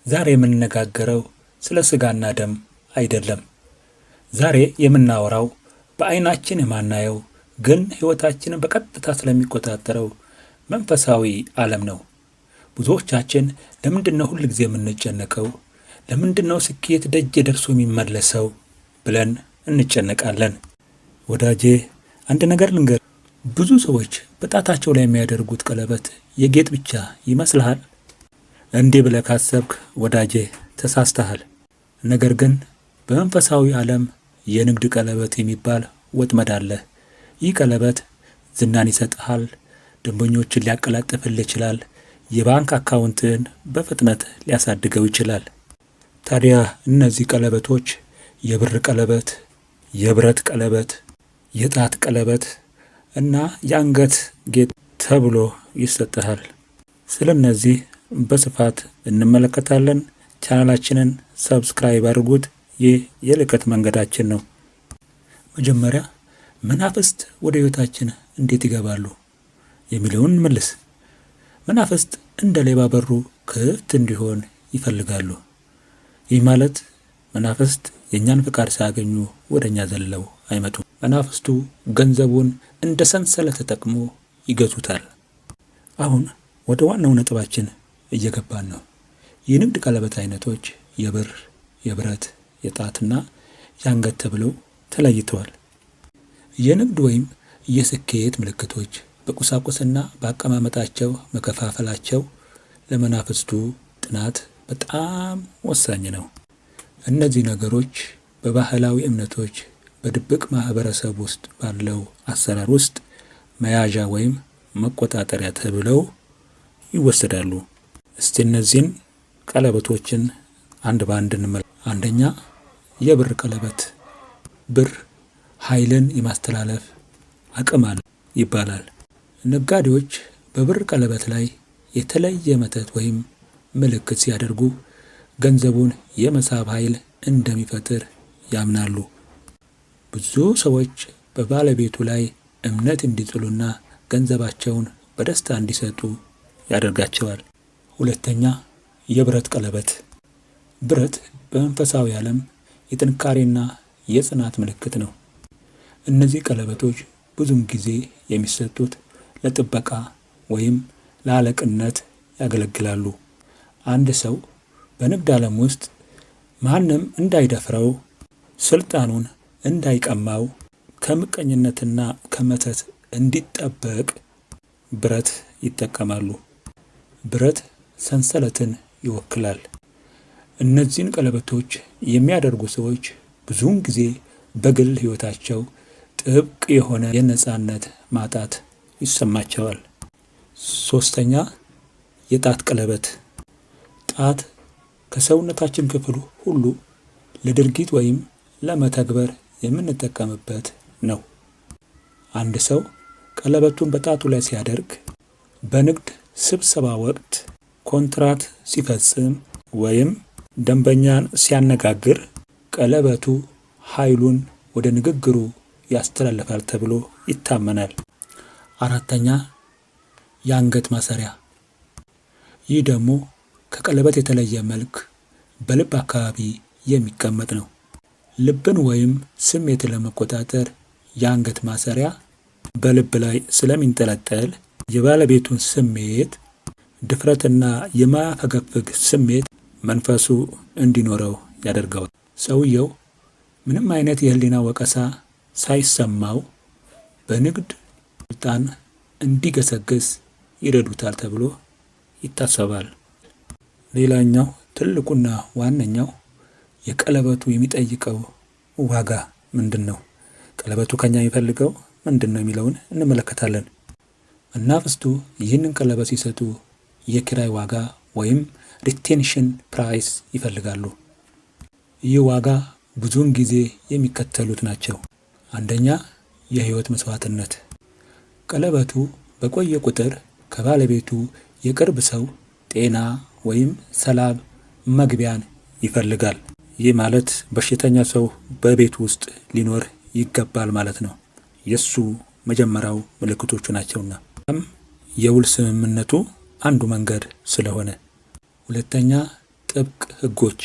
ዛሬ የምንነጋገረው ስለ ስጋና ደም አይደለም። ዛሬ የምናወራው በዓይናችን የማናየው ግን ሕይወታችንን በቀጥታ ስለሚቆጣጠረው መንፈሳዊ ዓለም ነው። ብዙዎቻችን ለምንድነው ሁል ጊዜ የምንጨነቀው? ለምንድነው ስኬት ደጅ ደርሶ የሚመለሰው ብለን እንጨነቃለን። ወዳጄ አንድ ነገር ልንገር፣ ብዙ ሰዎች በጣታቸው ላይ የሚያደርጉት ቀለበት የጌጥ ብቻ ይመስልሃል? እንዲህ ብለህ ካሰብክ ወዳጄ ተሳስተሃል። ነገር ግን በመንፈሳዊ ዓለም የንግድ ቀለበት የሚባል ወጥመድ አለ። ይህ ቀለበት ዝናን ይሰጥሃል፣ ደንበኞችን ሊያቀላጥፍልህ ይችላል፣ የባንክ አካውንትን በፍጥነት ሊያሳድገው ይችላል። ታዲያ እነዚህ ቀለበቶች የብር ቀለበት፣ የብረት ቀለበት፣ የጣት ቀለበት እና የአንገት ጌጥ ተብሎ ይሰጥሃል። ስለ እነዚህ በስፋት እንመለከታለን። ቻናላችንን ሰብስክራይብ አድርጉት። ይህ የልቀት መንገዳችን ነው። መጀመሪያ መናፍስት ወደ ሕይወታችን እንዴት ይገባሉ የሚለውን እንመልስ። መናፍስት እንደ ሌባ በሩ ክፍት እንዲሆን ይፈልጋሉ። ይህ ማለት መናፍስት የእኛን ፍቃድ ሳያገኙ ወደ እኛ ዘለው አይመጡም። መናፍስቱ ገንዘቡን እንደ ሰንሰለት ተጠቅሞ ይገዙታል። አሁን ወደ ዋናው ነጥባችን እየገባን ነው። የንግድ ቀለበት አይነቶች የብር፣ የብረት፣ የጣትና የአንገት ተብለው ተለይተዋል። የንግድ ወይም የስኬት ምልክቶች በቁሳቁስና በአቀማመጣቸው መከፋፈላቸው ለመናፍስቱ ጥናት በጣም ወሳኝ ነው። እነዚህ ነገሮች በባህላዊ እምነቶች በድብቅ ማህበረሰብ ውስጥ ባለው አሰራር ውስጥ መያዣ ወይም መቆጣጠሪያ ተብለው ይወሰዳሉ። እስቲ እነዚህን ቀለበቶችን አንድ በአንድ እንመልከት። አንደኛ የብር ቀለበት። ብር ኃይልን የማስተላለፍ አቅም አለው ይባላል። ነጋዴዎች በብር ቀለበት ላይ የተለየ መተት ወይም ምልክት ሲያደርጉ ገንዘቡን የመሳብ ኃይል እንደሚፈጥር ያምናሉ። ብዙ ሰዎች በባለቤቱ ላይ እምነት እንዲጥሉና ገንዘባቸውን በደስታ እንዲሰጡ ያደርጋቸዋል። ሁለተኛ የብረት ቀለበት። ብረት በመንፈሳዊ ዓለም የጥንካሬና የጽናት ምልክት ነው። እነዚህ ቀለበቶች ብዙም ጊዜ የሚሰጡት ለጥበቃ ወይም ለአለቅነት ያገለግላሉ። አንድ ሰው በንግድ ዓለም ውስጥ ማንም እንዳይደፍረው፣ ስልጣኑን እንዳይቀማው፣ ከምቀኝነትና ከመተት እንዲጠበቅ ብረት ይጠቀማሉ። ብረት ሰንሰለትን ይወክላል። እነዚህን ቀለበቶች የሚያደርጉ ሰዎች ብዙውን ጊዜ በግል ሕይወታቸው ጥብቅ የሆነ የነጻነት ማጣት ይሰማቸዋል። ሶስተኛ የጣት ቀለበት። ጣት ከሰውነታችን ክፍል ሁሉ ለድርጊት ወይም ለመተግበር የምንጠቀምበት ነው። አንድ ሰው ቀለበቱን በጣቱ ላይ ሲያደርግ በንግድ ስብሰባ ወቅት፣ ኮንትራት ሲፈጽም ወይም ደንበኛን ሲያነጋግር ቀለበቱ ኃይሉን ወደ ንግግሩ ያስተላልፋል ተብሎ ይታመናል። አራተኛ የአንገት ማሰሪያ። ይህ ደግሞ ከቀለበት የተለየ መልክ በልብ አካባቢ የሚቀመጥ ነው። ልብን ወይም ስሜትን ለመቆጣጠር የአንገት ማሰሪያ በልብ ላይ ስለሚንጠለጠል የባለቤቱን ስሜት፣ ድፍረትና የማያፈገፍግ ስሜት መንፈሱ እንዲኖረው ያደርገዋል። ሰውየው ምንም አይነት የህሊና ወቀሳ ሳይሰማው በንግድ ስልጣን እንዲገሰግስ ይረዱታል ተብሎ ይታሰባል። ሌላኛው ትልቁና ዋነኛው የቀለበቱ የሚጠይቀው ዋጋ ምንድን ነው? ቀለበቱ ከኛ የሚፈልገው ምንድን ነው የሚለውን እንመለከታለን። መናፍስቱ ይህንን ቀለበት ሲሰጡ የኪራይ ዋጋ ወይም ሪቴንሽን ፕራይስ ይፈልጋሉ። ይህ ዋጋ ብዙውን ጊዜ የሚከተሉት ናቸው። አንደኛ የህይወት መስዋዕትነት። ቀለበቱ በቆየ ቁጥር ከባለቤቱ የቅርብ ሰው ጤና ወይም ሰላም መግቢያን ይፈልጋል። ይህ ማለት በሽተኛ ሰው በቤት ውስጥ ሊኖር ይገባል ማለት ነው። የሱ መጀመሪያው ምልክቶቹ ናቸውና የውል ስምምነቱ አንዱ መንገድ ስለሆነ። ሁለተኛ ጥብቅ ሕጎች።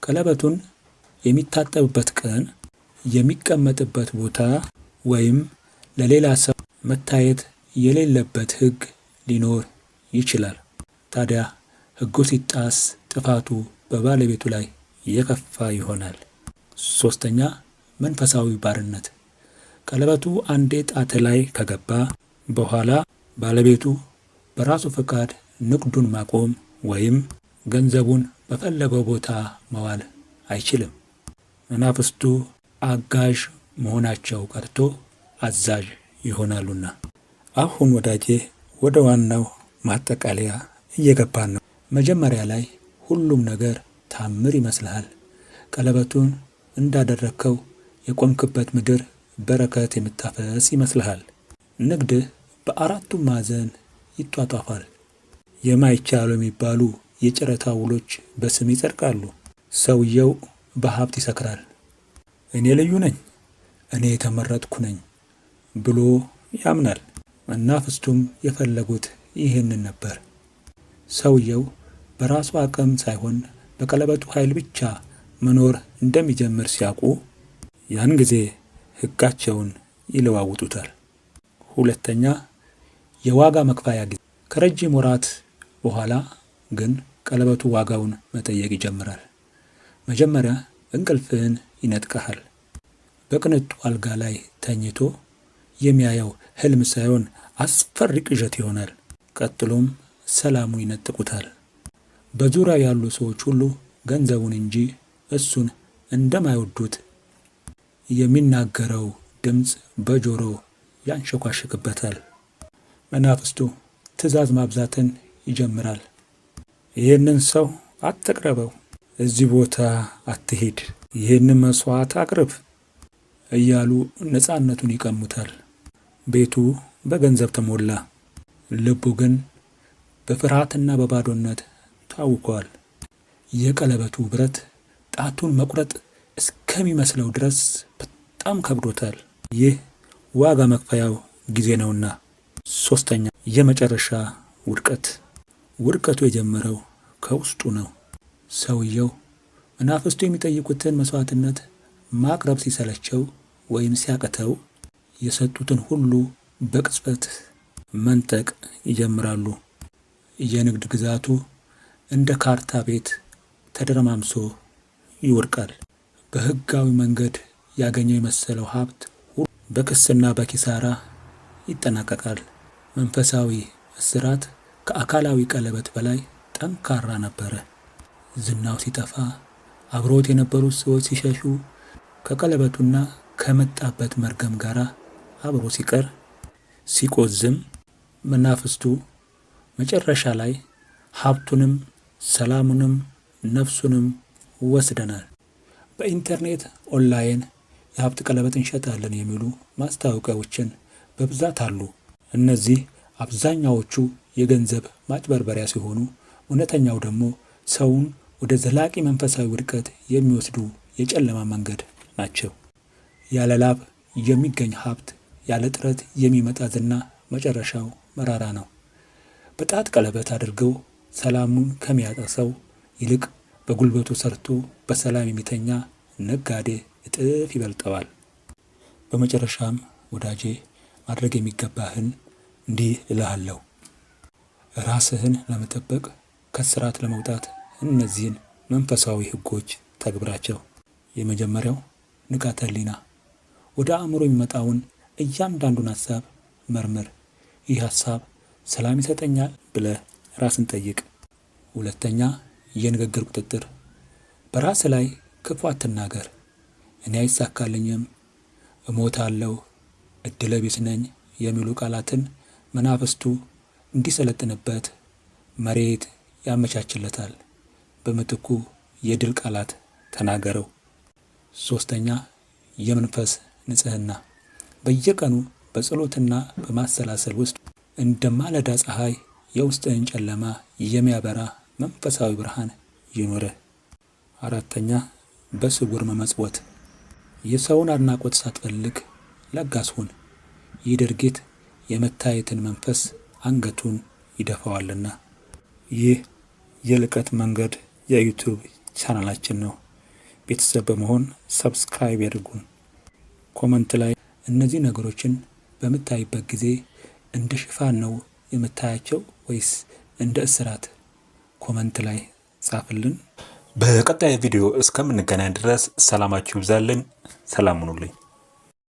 ቀለበቱን የሚታጠብበት ቀን፣ የሚቀመጥበት ቦታ ወይም ለሌላ ሰው መታየት የሌለበት ሕግ ሊኖር ይችላል። ታዲያ ሕጉ ሲጣስ ጥፋቱ በባለቤቱ ላይ የከፋ ይሆናል። ሶስተኛ፣ መንፈሳዊ ባርነት። ቀለበቱ አንዴ ጣት ላይ ከገባ በኋላ ባለቤቱ በራሱ ፈቃድ ንግዱን ማቆም ወይም ገንዘቡን በፈለገው ቦታ መዋል አይችልም። መናፍስቱ አጋዥ መሆናቸው ቀርቶ አዛዥ ይሆናሉና። አሁን ወዳጄ ወደ ዋናው ማጠቃለያ እየገባን ነው። መጀመሪያ ላይ ሁሉም ነገር ታምር ይመስልሃል። ቀለበቱን እንዳደረግከው የቆምክበት ምድር በረከት የምታፈስ ይመስልሃል። ንግድህ በአራቱም ማዕዘን ይጧጧፋል። የማይቻሉ የሚባሉ የጨረታ ውሎች በስም ይጸድቃሉ። ሰውየው በሀብት ይሰክራል። እኔ ልዩ ነኝ፣ እኔ የተመረጥኩ ነኝ ብሎ ያምናል። መናፍስቱም የፈለጉት ይህንን ነበር። ሰውየው በራሱ አቅም ሳይሆን በቀለበቱ ኃይል ብቻ መኖር እንደሚጀምር ሲያውቁ ያን ጊዜ ሕጋቸውን ይለዋውጡታል። ሁለተኛ፣ የዋጋ መክፈያ ጊዜ። ከረጅም ወራት በኋላ ግን ቀለበቱ ዋጋውን መጠየቅ ይጀምራል። መጀመሪያ እንቅልፍህን ይነጥቀሃል። በቅንጡ አልጋ ላይ ተኝቶ የሚያየው ህልም ሳይሆን አስፈሪ ቅዠት ይሆናል። ቀጥሎም ሰላሙ ይነጥቁታል። በዙሪያ ያሉ ሰዎች ሁሉ ገንዘቡን እንጂ እሱን እንደማይወዱት የሚናገረው ድምፅ በጆሮ ያንሸኳሽክበታል። መናፍስቱ ትዕዛዝ ማብዛትን ይጀምራል። ይህንን ሰው አትቅረበው፣ እዚህ ቦታ አትሂድ፣ ይህንን መስዋዕት አቅርብ እያሉ ነፃነቱን ይቀሙታል። ቤቱ በገንዘብ ተሞላ፣ ልቡ ግን በፍርሃትና በባዶነት ታውቋል። የቀለበቱ ብረት ጣቱን መቁረጥ እስከሚመስለው ድረስ በጣም ከብዶታል። ይህ ዋጋ መክፈያው ጊዜ ነውና። ሶስተኛ፣ የመጨረሻ ውድቀት። ውድቀቱ የጀመረው ከውስጡ ነው። ሰውየው መናፍስቱ የሚጠይቁትን መስዋዕትነት ማቅረብ ሲሰለቸው ወይም ሲያቅተው የሰጡትን ሁሉ በቅጽበት መንጠቅ ይጀምራሉ። የንግድ ግዛቱ እንደ ካርታ ቤት ተደረማምሶ ይወድቃል። በሕጋዊ መንገድ ያገኘው የመሰለው ሀብት በክስና በኪሳራ ይጠናቀቃል። መንፈሳዊ እስራት ከአካላዊ ቀለበት በላይ ጠንካራ ነበረ። ዝናው ሲጠፋ፣ አብሮት የነበሩት ሰዎች ሲሸሹ፣ ከቀለበቱና ከመጣበት መርገም ጋር አብሮ ሲቀር ሲቆዝም፣ መናፍስቱ መጨረሻ ላይ ሀብቱንም ሰላሙንም ነፍሱንም ወስደናል። በኢንተርኔት ኦንላይን የሀብት ቀለበት እንሸጣለን የሚሉ ማስታወቂያዎችን በብዛት አሉ። እነዚህ አብዛኛዎቹ የገንዘብ ማጭበርበሪያ ሲሆኑ፣ እውነተኛው ደግሞ ሰውን ወደ ዘላቂ መንፈሳዊ ውድቀት የሚወስዱ የጨለማ መንገድ ናቸው። ያለ ላብ የሚገኝ ሀብት፣ ያለ ጥረት የሚመጣ ዝና መጨረሻው መራራ ነው። በጣት ቀለበት አድርገው ሰላሙን ከሚያጣ ሰው ይልቅ በጉልበቱ ሰርቶ በሰላም የሚተኛ ነጋዴ እጥፍ ይበልጠዋል። በመጨረሻም ወዳጄ ማድረግ የሚገባህን እንዲህ እልሃለሁ። ራስህን ለመጠበቅ ከስራት ለመውጣት እነዚህን መንፈሳዊ ሕጎች ተግብራቸው። የመጀመሪያው ንቃተ ህሊና። ወደ አእምሮ የሚመጣውን እያንዳንዱን ሀሳብ መርምር። ይህ ሀሳብ ሰላም ይሰጠኛል ብለህ ራስን ጠይቅ። ሁለተኛ፣ የንግግር ቁጥጥር። በራስ ላይ ክፉ አትናገር። እኔ አይሳካልኝም፣ እሞታለሁ፣ እድለ ቢስ ነኝ የሚሉ ቃላትን መናፍስቱ እንዲሰለጥንበት መሬት ያመቻችለታል። በምትኩ የድል ቃላት ተናገረው። ሶስተኛ፣ የመንፈስ ንጽህና። በየቀኑ በጸሎትና በማሰላሰል ውስጥ እንደ ማለዳ ፀሐይ የውስጥህን ጨለማ የሚያበራ መንፈሳዊ ብርሃን ይኑርህ። አራተኛ፣ በስውር መመጽወት። የሰውን አድናቆት ሳትፈልግ ለጋስ ሁን። ይህ ድርጊት የመታየትን መንፈስ አንገቱን ይደፋዋልና። ይህ የልቀት መንገድ የዩቲዩብ ቻናላችን ነው። ቤተሰብ በመሆን ሰብስክራይብ ያድርጉን። ኮመንት ላይ እነዚህ ነገሮችን በምታይበት ጊዜ እንደ ሽፋን ነው የምታያቸው ወይስ እንደ እስራት? ኮመንት ላይ ጻፍልን። በቀጣይ ቪዲዮ እስከምንገናኝ ድረስ ሰላማችሁ ይብዛልን። ሰላም ሁኑልኝ።